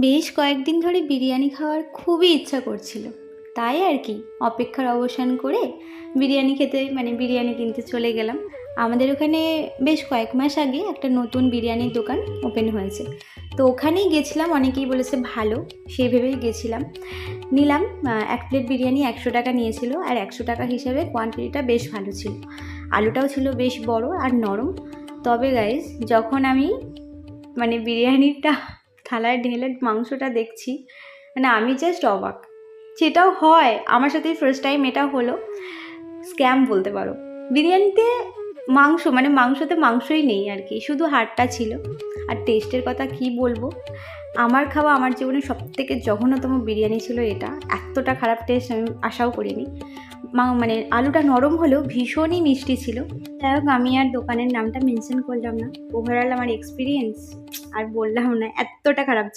বেশ কয়েকদিন ধরে বিরিয়ানি খাওয়ার খুবই ইচ্ছা করছিল, তাই আর কি অপেক্ষার অবসান করে বিরিয়ানি খেতে বিরিয়ানি কিনতে চলে গেলাম। আমাদের ওখানে বেশ কয়েক মাস আগে একটা নতুন বিরিয়ানির দোকান ওপেন হয়েছে, তো ওখানেই গেছিলাম। অনেকেই বলেছে ভালো, সেই ভেবেই গেছিলাম। নিলাম এক প্লেট বিরিয়ানি 100 টাকা নিয়েছিল, আর 100 টাকা হিসাবে কোয়ান্টিটিটা বেশ ভালো ছিল। আলুটাও ছিল বেশ বড় আর নরম। তবে গাইজ, যখন আমি বিরিয়ানিটা থালায় ঢেলে মাংসটা দেখছি, আমি জাস্ট অবাক। সেটাও হয় আমার সাথেই ফার্স্ট টাইম এটা হলো। স্ক্যাম বলতে পারো। বিরিয়ানিতে মাংস মাংসতে মাংসই নেই আর কি, শুধু হাড়টা ছিল। আর টেস্টের কথা কি বলবো, আমার খাওয়া আমার জীবনে সবথেকে জঘন্যতম বিরিয়ানি ছিল এটা। এতটা খারাপ টেস্ট আমি আশাও করিনি। আলুটা নরম হলেও ভীষণই মিষ্টি ছিল। যাই হোক, আমি আর দোকানের নামটা মেনশন করলাম না। ওভারঅল আমার এক্সপিরিয়েন্স আর বললাম না, এতটা খারাপ ছিল।